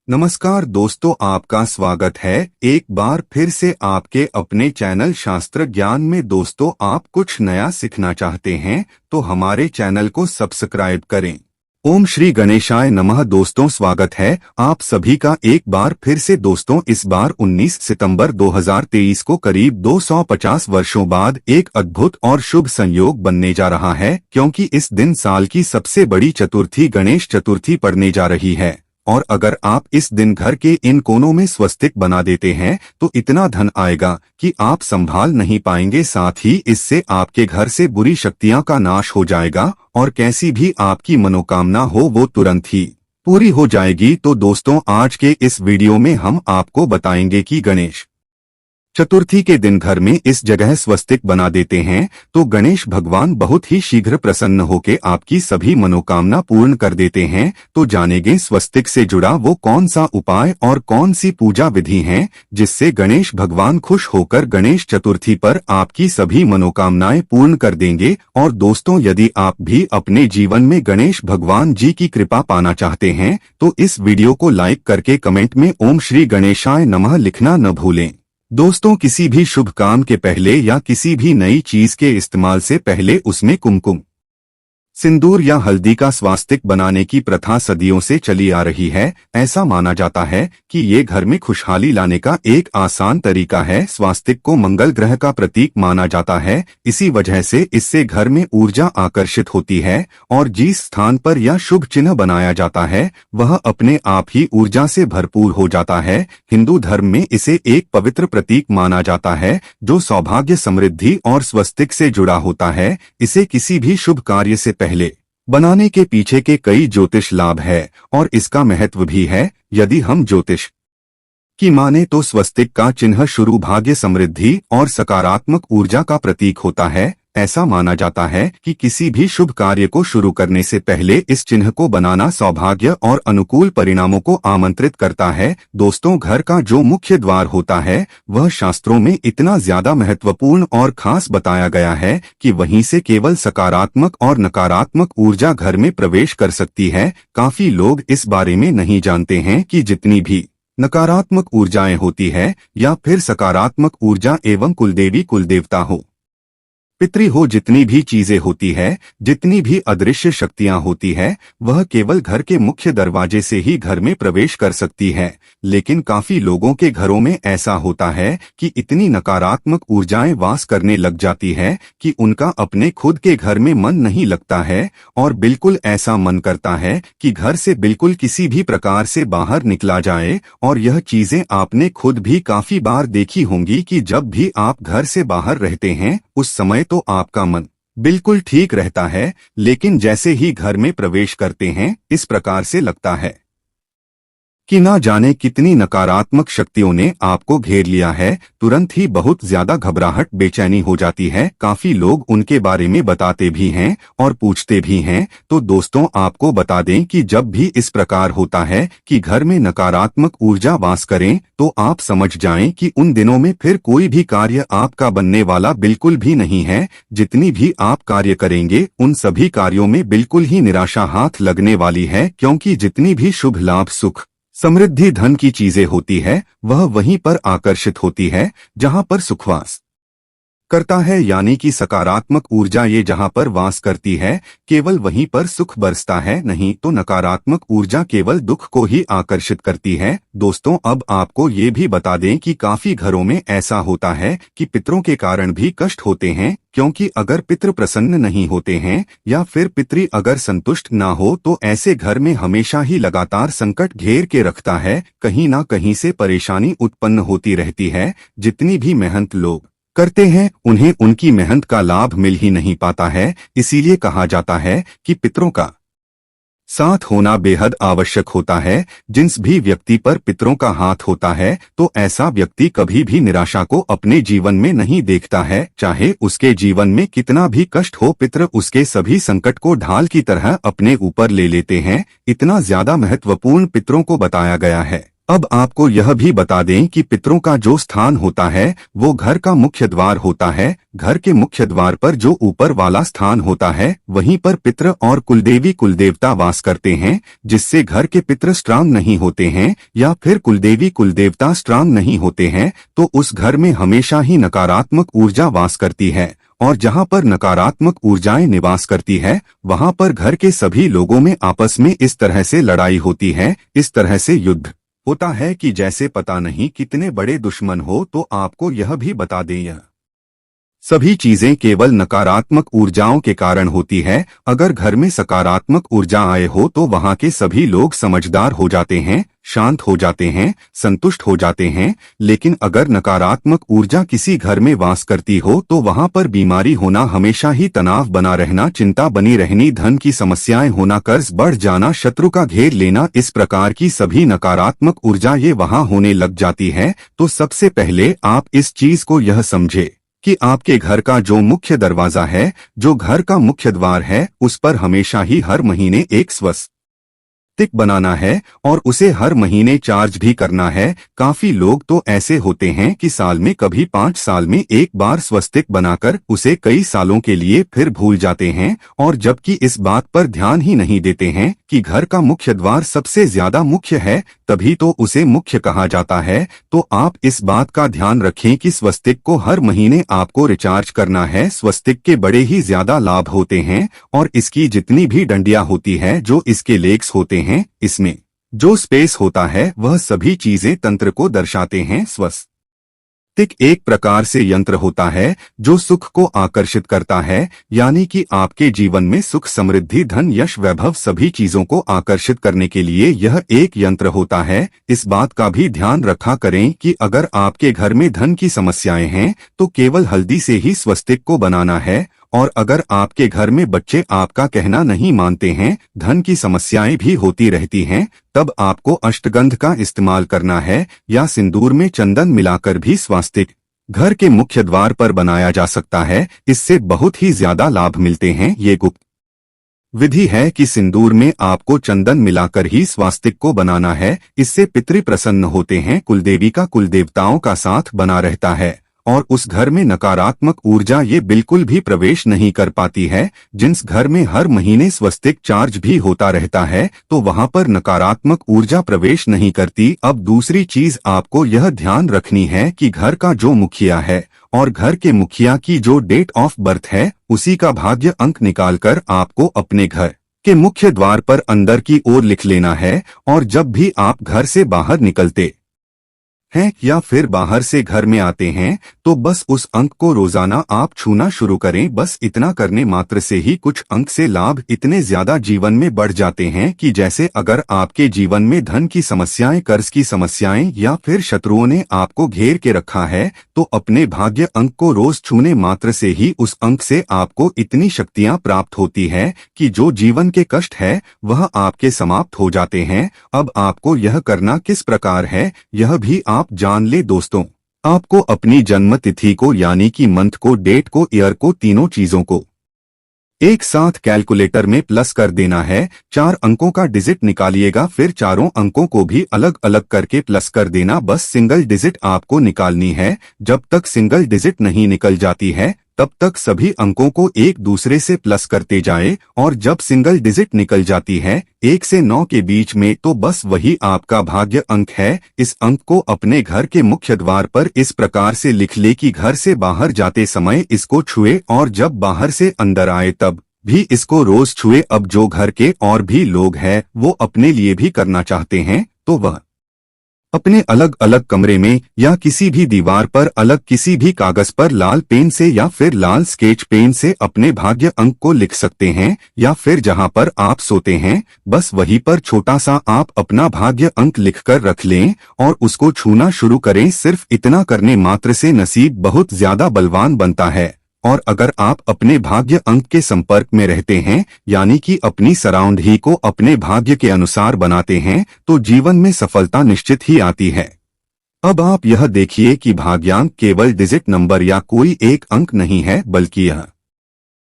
नमस्कार दोस्तों, आपका स्वागत है एक बार फिर से आपके अपने चैनल शास्त्र ज्ञान में। दोस्तों, आप कुछ नया सीखना चाहते हैं तो हमारे चैनल को सब्सक्राइब करें। ओम श्री गणेशाय नमः। दोस्तों, स्वागत है आप सभी का एक बार फिर से। दोस्तों, इस बार 19 सितंबर 2023 को करीब 250 वर्षों बाद एक अद्भुत और शुभ संयोग बनने जा रहा है, क्योंकि इस दिन साल की सबसे बड़ी चतुर्थी गणेश चतुर्थी पड़ने जा रही है। और अगर आप इस दिन घर के इन कोनों में स्वस्तिक बना देते हैं तो इतना धन आएगा कि आप संभाल नहीं पाएंगे। साथ ही इससे आपके घर से बुरी शक्तियां का नाश हो जाएगा और कैसी भी आपकी मनोकामना हो वो तुरंत ही पूरी हो जाएगी। तो दोस्तों, आज के इस वीडियो में हम आपको बताएंगे कि गणेश चतुर्थी के दिन घर में इस जगह स्वस्तिक बना देते हैं तो गणेश भगवान बहुत ही शीघ्र प्रसन्न होकर आपकी सभी मनोकामना पूर्ण कर देते हैं। तो जानेंगे स्वस्तिक से जुड़ा वो कौन सा उपाय और कौन सी पूजा विधि है जिससे गणेश भगवान खुश होकर गणेश चतुर्थी पर आपकी सभी मनोकामनाएं पूर्ण कर देंगे। और दोस्तों, यदि आप भी अपने जीवन में गणेश भगवान जी की कृपा पाना चाहते हैं तो इस वीडियो को लाइक करके कमेंट में ओम श्री गणेशाय नमः लिखना न भूलें। दोस्तों, किसी भी शुभ काम के पहले या किसी भी नई चीज के इस्तेमाल से पहले उसमें कुमकुम, सिंदूर या हल्दी का स्वास्तिक बनाने की प्रथा सदियों से चली आ रही है। ऐसा माना जाता है कि ये घर में खुशहाली लाने का एक आसान तरीका है। स्वास्तिक को मंगल ग्रह का प्रतीक माना जाता है, इसी वजह से इससे घर में ऊर्जा आकर्षित होती है और जिस स्थान पर यह शुभ चिन्ह बनाया जाता है वह अपने आप ही ऊर्जा से भरपूर हो जाता है। हिंदू धर्म में इसे एक पवित्र प्रतीक माना जाता है जो सौभाग्य, समृद्धि और स्वस्तिक से जुड़ा होता है। इसे किसी भी शुभ कार्य से पहले बनाने के पीछे के कई ज्योतिष लाभ है और इसका महत्व भी है। यदि हम ज्योतिष की माने तो स्वस्तिक का चिन्ह शुरू भाग्य, समृद्धि और सकारात्मक ऊर्जा का प्रतीक होता है। ऐसा माना जाता है कि किसी भी शुभ कार्य को शुरू करने से पहले इस चिन्ह को बनाना सौभाग्य और अनुकूल परिणामों को आमंत्रित करता है। दोस्तों, घर का जो मुख्य द्वार होता है वह शास्त्रों में इतना ज्यादा महत्वपूर्ण और खास बताया गया है कि वहीं से केवल सकारात्मक और नकारात्मक ऊर्जा घर में प्रवेश कर सकती है। काफी लोग इस बारे में नहीं जानते हैं कि जितनी भी नकारात्मक ऊर्जाएं होती है या फिर सकारात्मक ऊर्जा एवं कुलदेवी, कुलदेवता हो, पितृ हो, जितनी भी चीजें होती है, जितनी भी अदृश्य शक्तियां होती है, वह केवल घर के मुख्य दरवाजे से ही घर में प्रवेश कर सकती है। लेकिन काफी लोगों के घरों में ऐसा होता है कि इतनी नकारात्मक ऊर्जाएं वास करने लग जाती है कि उनका अपने खुद के घर में मन नहीं लगता है और बिल्कुल ऐसा मन करता है कि घर से बिल्कुल किसी भी प्रकार से बाहर निकला जाए। और यह चीजें आपने खुद भी काफी बार देखी होंगी कि जब भी आप घर से बाहर रहते हैं उस समय तो आपका मन बिल्कुल ठीक रहता है, लेकिन जैसे ही घर में प्रवेश करते हैं इस प्रकार से लगता है कि ना जाने कितनी नकारात्मक शक्तियों ने आपको घेर लिया है। तुरंत ही बहुत ज्यादा घबराहट, बेचैनी हो जाती है। काफी लोग उनके बारे में बताते भी हैं और पूछते भी हैं। तो दोस्तों, आपको बता दें कि जब भी इस प्रकार होता है कि घर में नकारात्मक ऊर्जा वास करें तो आप समझ जाएं कि उन दिनों में फिर कोई भी कार्य आपका बनने वाला बिल्कुल भी नहीं है। जितनी भी आप कार्य करेंगे उन सभी कार्यों में बिल्कुल ही निराशा हाथ लगने वाली है, क्योंकि जितनी भी शुभ लाभ, सुख, समृद्धि, धन की चीजें होती है वह वहीं पर आकर्षित होती है जहां पर सुखवास करता है, यानी कि सकारात्मक ऊर्जा ये जहां पर वास करती है केवल वहीं पर सुख बरसता है। नहीं तो नकारात्मक ऊर्जा केवल दुख को ही आकर्षित करती है। दोस्तों, अब आपको ये भी बता दें कि काफी घरों में ऐसा होता है कि पितरों के कारण भी कष्ट होते हैं, क्योंकि अगर पितृ प्रसन्न नहीं होते हैं या फिर पितृ अगर संतुष्ट ना हो तो ऐसे घर में हमेशा ही लगातार संकट घेर के रखता है। कहीं ना कहीं से परेशानी उत्पन्न होती रहती है। जितनी भी मेहनत लोग करते हैं उन्हें उनकी मेहनत का लाभ मिल ही नहीं पाता है। इसीलिए कहा जाता है कि पितरों का साथ होना बेहद आवश्यक होता है। जिस भी व्यक्ति पर पितरों का हाथ होता है तो ऐसा व्यक्ति कभी भी निराशा को अपने जीवन में नहीं देखता है। चाहे उसके जीवन में कितना भी कष्ट हो, पितर उसके सभी संकट को ढाल की तरह अपने ऊपर ले लेते हैं। इतना ज्यादा महत्वपूर्ण पितरों को बताया गया है। अब आपको यह भी बता दें कि पितरों का जो स्थान होता है वो घर का मुख्य द्वार होता है। घर के मुख्य द्वार पर जो ऊपर वाला स्थान होता है वहीं पर पितृ और कुलदेवी कुलदेवता वास करते हैं, जिससे घर के पितृ स्ट्रांग नहीं होते हैं या फिर कुलदेवी कुलदेवता स्ट्रांग नहीं होते हैं तो उस घर में हमेशा ही नकारात्मक ऊर्जा वास करती है। और जहां पर नकारात्मक ऊर्जाएं निवास करती है वहां पर घर के सभी लोगों में आपस में इस तरह से लड़ाई होती है, इस तरह से युद्ध होता है कि जैसे पता नहीं कितने बड़े दुश्मन हो। तो आपको यह भी बता दें यह सभी चीजें केवल नकारात्मक ऊर्जाओं के कारण होती है। अगर घर में सकारात्मक ऊर्जा आए हो तो वहां के सभी लोग समझदार हो जाते हैं, शांत हो जाते हैं, संतुष्ट हो जाते हैं। लेकिन अगर नकारात्मक ऊर्जा किसी घर में वास करती हो तो वहां पर बीमारी होना, हमेशा ही तनाव बना रहना, चिंता बनी रहनी, धन की समस्याएं होना, कर्ज बढ़ जाना, शत्रु का घेर लेना, इस प्रकार की सभी नकारात्मक ऊर्जा ये वहां होने लग जाती है। तो सबसे पहले आप इस चीज को यह समझे कि आपके घर का जो मुख्य दरवाजा है, जो घर का मुख्य द्वार है, उस पर हमेशा ही हर महीने एक स्वस्तिक बनाना है और उसे हर महीने चार्ज भी करना है। काफी लोग तो ऐसे होते हैं कि साल में कभी 5 साल में एक बार स्वस्तिक बनाकर उसे कई सालों के लिए फिर भूल जाते हैं, और जबकि इस बात पर ध्यान ही नहीं देते हैं कि घर का मुख्य द्वार सबसे ज्यादा मुख्य है, तभी तो उसे मुख्य कहा जाता है। तो आप इस बात का ध्यान रखें कि स्वस्तिक को हर महीने आपको रिचार्ज करना है। स्वस्तिक के बड़े ही ज्यादा लाभ होते हैं और इसकी जितनी भी डंडियां होती है, जो इसके लेग्स होते हैं, इसमें जो स्पेस होता है, वह सभी चीजें तंत्र को दर्शाते हैं। स्वस्तिक एक प्रकार से यंत्र होता है जो सुख को आकर्षित करता है, यानी कि आपके जीवन में सुख, समृद्धि, धन, यश, वैभव सभी चीजों को आकर्षित करने के लिए यह एक यंत्र होता है। इस बात का भी ध्यान रखा करें कि अगर आपके घर में धन की समस्याएं हैं तो केवल हल्दी से ही स्वस्तिक को बनाना है, और अगर आपके घर में बच्चे आपका कहना नहीं मानते हैं, धन की समस्याएं भी होती रहती हैं, तब आपको अष्टगंध का इस्तेमाल करना है या सिंदूर में चंदन मिलाकर भी स्वस्तिक घर के मुख्य द्वार पर बनाया जा सकता है। इससे बहुत ही ज्यादा लाभ मिलते हैं। ये गुप्त विधि है कि सिंदूर में आपको चंदन मिलाकर ही स्वस्तिक को बनाना है। इससे पितृ प्रसन्न होते हैं, कुलदेवी का, कुलदेवताओं का साथ बना रहता है और उस घर में नकारात्मक ऊर्जा ये बिल्कुल भी प्रवेश नहीं कर पाती है। जिस घर में हर महीने स्वस्तिक चार्ज भी होता रहता है तो वहां पर नकारात्मक ऊर्जा प्रवेश नहीं करती। अब दूसरी चीज आपको यह ध्यान रखनी है कि घर का जो मुखिया है और घर के मुखिया की जो डेट ऑफ बर्थ है, उसी का भाग्य अंक निकालकर आपको अपने घर के मुख्य द्वार पर अंदर की ओर लिख लेना है। और जब भी आप घर से बाहर निकलते हैं या फिर बाहर से घर में आते हैं तो बस उस अंक को रोजाना आप छूना शुरू करें। बस इतना करने मात्र से ही कुछ अंक से लाभ इतने ज्यादा जीवन में बढ़ जाते हैं कि जैसे अगर आपके जीवन में धन की समस्याएं, कर्ज की समस्याएं या फिर शत्रुओं ने आपको घेर के रखा है, तो अपने भाग्य अंक को रोज छूने मात्र से ही उस अंक से आपको इतनी शक्तियां प्राप्त होती है कि जो जीवन के कष्ट है वह आपके समाप्त हो जाते हैं। अब आपको यह करना किस प्रकार है, यह भी आप जान ले दोस्तों। आपको अपनी जन्म तिथि को, यानी कि मंथ को, डेट को, ईयर को, तीनों चीजों को एक साथ कैलकुलेटर में प्लस कर देना है। 4 अंकों का डिजिट निकालिएगा, फिर चारों अंकों को भी अलग अलग करके प्लस कर देना। बस सिंगल डिजिट आपको निकालनी है। जब तक सिंगल डिजिट नहीं निकल जाती है तब तक सभी अंकों को एक दूसरे से प्लस करते जाएं, और जब सिंगल डिजिट निकल जाती है 1 से 9 के बीच में, तो बस वही आपका भाग्य अंक है। इस अंक को अपने घर के मुख्य द्वार पर इस प्रकार से लिख ले कि घर से बाहर जाते समय इसको छुए और जब बाहर से अंदर आए तब भी इसको रोज छुए। अब जो घर के और भी लोग हैं वो अपने लिए भी करना चाहते हैं तो वह अपने अलग अलग कमरे में या किसी भी दीवार पर अलग किसी भी कागज पर लाल पेन से या फिर लाल स्केच पेन से अपने भाग्य अंक को लिख सकते हैं, या फिर जहां पर आप सोते हैं बस वहीं पर छोटा सा आप अपना भाग्य अंक लिखकर रख लें और उसको छूना शुरू करें। सिर्फ इतना करने मात्र से नसीब बहुत ज्यादा बलवान बनता है। और अगर आप अपने भाग्य अंक के संपर्क में रहते हैं, यानी कि अपनी सराउंड ही को अपने भाग्य के अनुसार बनाते हैं, तो जीवन में सफलता निश्चित ही आती है। अब आप यह देखिए कि भाग्यांक केवल डिजिट नंबर या कोई एक अंक नहीं है, बल्कि यह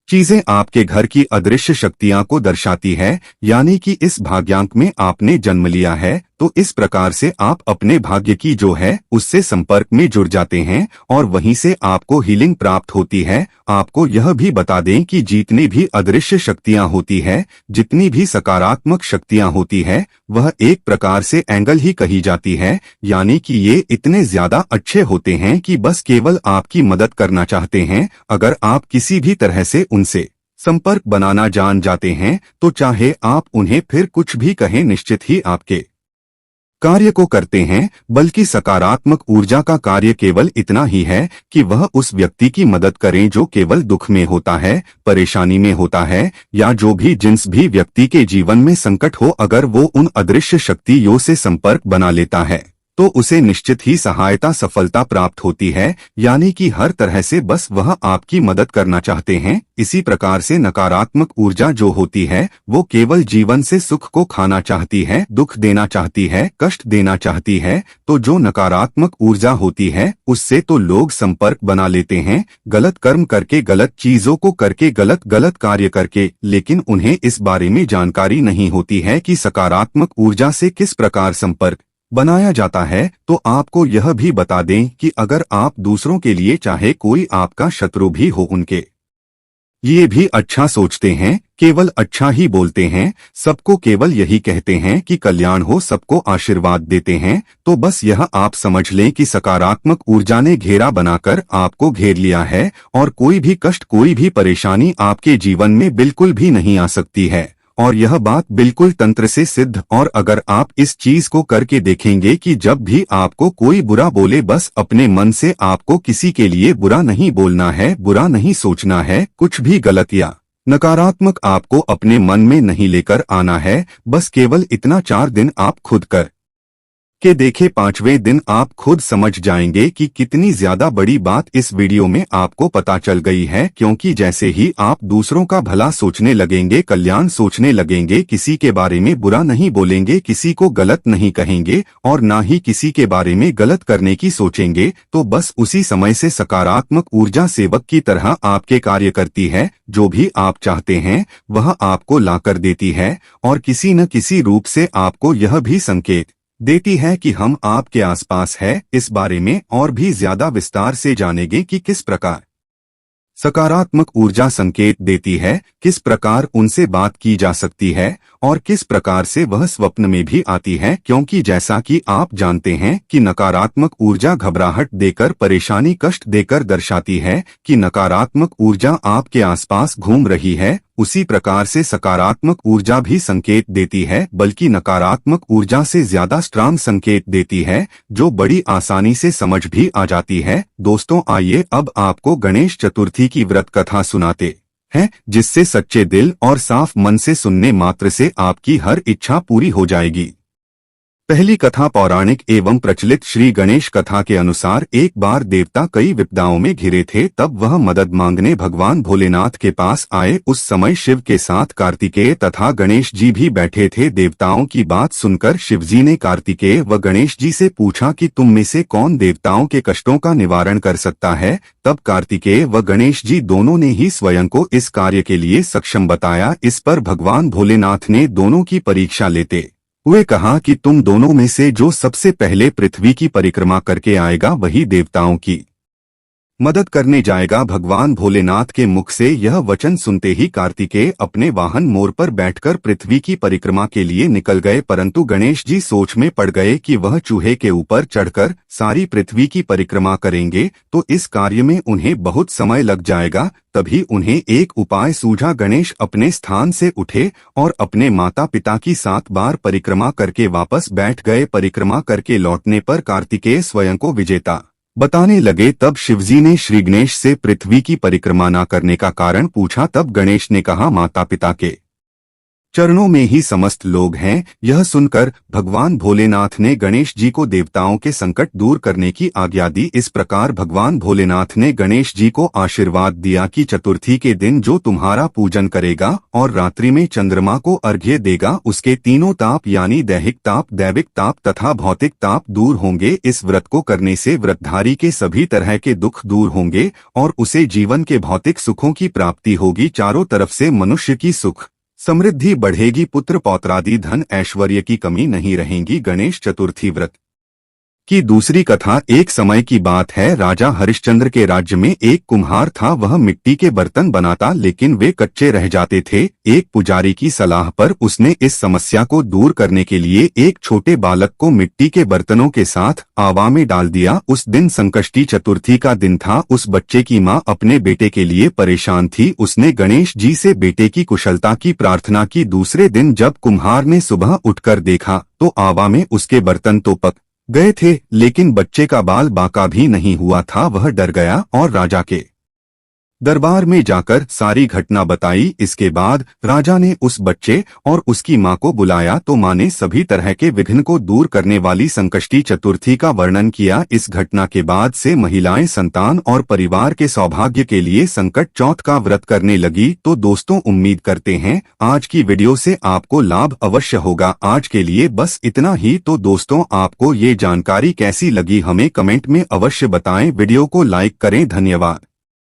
चीजें आपके घर की अदृश्य शक्तियां को दर्शाती है, यानी कि इस भाग्यांक में आपने जन्म लिया है तो इस प्रकार से आप अपने भाग्य की जो है उससे संपर्क में जुड़ जाते हैं और वहीं से आपको हीलिंग प्राप्त होती है। आपको यह भी बता दें कि जितनी भी अदृश्य शक्तियां होती है, जितनी भी सकारात्मक शक्तियां होती है, वह एक प्रकार से एंगल ही कही जाती है, यानी कि ये इतने ज्यादा अच्छे होते हैं कि बस केवल आपकी मदद करना चाहते हैं। अगर आप किसी भी तरह से उनसे संपर्क बनाना जान जाते हैं तो चाहे आप उन्हें फिर कुछ भी कहें, निश्चित ही आपके कार्य को करते हैं। बल्कि सकारात्मक ऊर्जा का कार्य केवल इतना ही है कि वह उस व्यक्ति की मदद करें जो केवल दुख में होता है, परेशानी में होता है, या जो भी जिस भी व्यक्ति के जीवन में संकट हो, अगर वो उन अदृश्य शक्तियों से संपर्क बना लेता है तो उसे निश्चित ही सहायता सफलता प्राप्त होती है, यानी कि हर तरह से बस वह आपकी मदद करना चाहते हैं। इसी प्रकार से नकारात्मक ऊर्जा जो होती है वो केवल जीवन से सुख को खाना चाहती है, दुख देना चाहती है, कष्ट देना चाहती है। तो जो नकारात्मक ऊर्जा होती है उससे तो लोग संपर्क बना लेते हैं, गलत कर्म करके, गलत चीजों को करके, गलत गलत कार्य करके, लेकिन उन्हें इस बारे में जानकारी नहीं होती है कि सकारात्मक ऊर्जा से किस प्रकार संपर्क बनाया जाता है। तो आपको यह भी बता दें कि अगर आप दूसरों के लिए, चाहे कोई आपका शत्रु भी हो, उनके ये भी अच्छा सोचते हैं, केवल अच्छा ही बोलते हैं, सबको केवल यही कहते हैं कि कल्याण हो, सबको आशीर्वाद देते हैं, तो बस यह आप समझ लें कि सकारात्मक ऊर्जा ने घेरा बनाकर आपको घेर लिया है और कोई भी कष्ट, कोई भी परेशानी आपके जीवन में बिल्कुल भी नहीं आ सकती है। और यह बात बिल्कुल तंत्र से सिद्ध। और अगर आप इस चीज को करके देखेंगे कि जब भी आपको कोई बुरा बोले, बस अपने मन से आपको किसी के लिए बुरा नहीं बोलना है, बुरा नहीं सोचना है, कुछ भी गलत या नकारात्मक आपको अपने मन में नहीं लेकर आना है। बस केवल इतना 4 दिन आप खुद कर के देखे, 5वें दिन आप खुद समझ जाएंगे कि कितनी ज्यादा बड़ी बात इस वीडियो में आपको पता चल गई है। क्योंकि जैसे ही आप दूसरों का भला सोचने लगेंगे, कल्याण सोचने लगेंगे, किसी के बारे में बुरा नहीं बोलेंगे, किसी को गलत नहीं कहेंगे और ना ही किसी के बारे में गलत करने की सोचेंगे, तो बस उसी समय से सकारात्मक ऊर्जा सेवक की तरह आपके कार्य करती है। जो भी आप चाहते हैं वह आपको लाकर देती है और किसी न किसी रूप से आपको यह भी संकेत देती है कि हम आपके आसपास है। इस बारे में और भी ज्यादा विस्तार से जानेंगे कि किस प्रकार सकारात्मक ऊर्जा संकेत देती है, किस प्रकार उनसे बात की जा सकती है और किस प्रकार से वह स्वप्न में भी आती है। क्योंकि जैसा कि आप जानते हैं कि नकारात्मक ऊर्जा घबराहट देकर, परेशानी, कष्ट देकर दर्शाती है कि नकारात्मक ऊर्जा आपके आसपास घूम रही है, उसी प्रकार से सकारात्मक ऊर्जा भी संकेत देती है, बल्कि नकारात्मक ऊर्जा से ज्यादा स्ट्रांग संकेत देती है, जो बड़ी आसानी से समझ भी आ जाती है। दोस्तों, आइए अब आपको गणेश चतुर्थी की व्रत कथा सुनाते हैं, जिससे सच्चे दिल और साफ मन से सुनने मात्र से आपकी हर इच्छा पूरी हो जाएगी। पहली कथा पौराणिक एवं प्रचलित श्री गणेश कथा के अनुसार, एक बार देवता कई विपदाओं में घिरे थे, तब वह मदद मांगने भगवान भोलेनाथ के पास आए। उस समय शिव के साथ कार्तिकेय तथा गणेश जी भी बैठे थे। देवताओं की बात सुनकर शिवजी ने कार्तिकेय व गणेश जी से पूछा कि तुम में से कौन देवताओं के कष्टों का निवारण कर सकता है। तब कार्तिकेय व गणेश जी दोनों ने ही स्वयं को इस कार्य के लिए सक्षम बताया। इस पर भगवान भोलेनाथ ने दोनों की परीक्षा लेते हुए कहा कि तुम दोनों में से जो सबसे पहले पृथ्वी की परिक्रमा करके आएगा वही देवताओं की मदद करने जाएगा। भगवान भोलेनाथ के मुख से यह वचन सुनते ही कार्तिकेय अपने वाहन मोर पर बैठकर पृथ्वी की परिक्रमा के लिए निकल गए, परंतु गणेश जी सोच में पड़ गए कि वह चूहे के ऊपर चढ़कर सारी पृथ्वी की परिक्रमा करेंगे तो इस कार्य में उन्हें बहुत समय लग जाएगा। तभी उन्हें एक उपाय सूझा। गणेश अपने स्थान से उठे और अपने माता पिता की 7 बार परिक्रमा करके वापस बैठ गए। परिक्रमा करके लौटने पर कार्तिकेय स्वयं को विजेता बताने लगे। तब शिवजी ने श्री गणेश से पृथ्वी की परिक्रमा न करने का कारण पूछा। तब गणेश ने कहा, माता पिता के चरणों में ही समस्त लोग हैं। यह सुनकर भगवान भोलेनाथ ने गणेश जी को देवताओं के संकट दूर करने की आज्ञा दी। इस प्रकार भगवान भोलेनाथ ने गणेश जी को आशीर्वाद दिया कि चतुर्थी के दिन जो तुम्हारा पूजन करेगा और रात्रि में चंद्रमा को अर्घ्य देगा, उसके तीनों ताप यानी दैहिक ताप, दैविक ताप तथा भौतिक ताप दूर होंगे। इस व्रत को करने से व्रतधारी के सभी तरह के दुख दूर होंगे और उसे जीवन के भौतिक सुखों की प्राप्ति होगी। चारों तरफ से मनुष्य की सुख समृद्धि बढ़ेगी, पुत्र पौत्रादि धन ऐश्वर्य की कमी नहीं रहेगी। गणेश चतुर्थी व्रत की दूसरी कथा एक समय की बात है। राजा हरिश्चंद्र के राज्य में एक कुम्हार था। वह मिट्टी के बर्तन बनाता, लेकिन वे कच्चे रह जाते थे। एक पुजारी की सलाह पर उसने इस समस्या को दूर करने के लिए एक छोटे बालक को मिट्टी के बर्तनों के साथ आवा में डाल दिया। उस दिन संकष्टी चतुर्थी का दिन था। उस बच्चे की माँ अपने बेटे के लिए परेशान थी। उसने गणेश जी से बेटे की कुशलता की प्रार्थना की। दूसरे दिन जब कुम्हार ने सुबह उठकर देखा तो आवा में उसके बर्तन तो पक गए थे, लेकिन बच्चे का बाल बांका भी नहीं हुआ था। वह डर गया और राजा के दरबार में जाकर सारी घटना बताई। इसके बाद राजा ने उस बच्चे और उसकी मां को बुलाया तो मां ने सभी तरह के विघ्न को दूर करने वाली संकष्टी चतुर्थी का वर्णन किया। इस घटना के बाद से महिलाएं संतान और परिवार के सौभाग्य के लिए संकट चौथ का व्रत करने लगी। तो दोस्तों, उम्मीद करते हैं आज की वीडियो से आपको लाभ अवश्य होगा। आज के लिए बस इतना ही। तो दोस्तों, आपको ये जानकारी कैसी लगी हमें कमेंट में अवश्य बताएं। वीडियो को लाइक करें। धन्यवाद।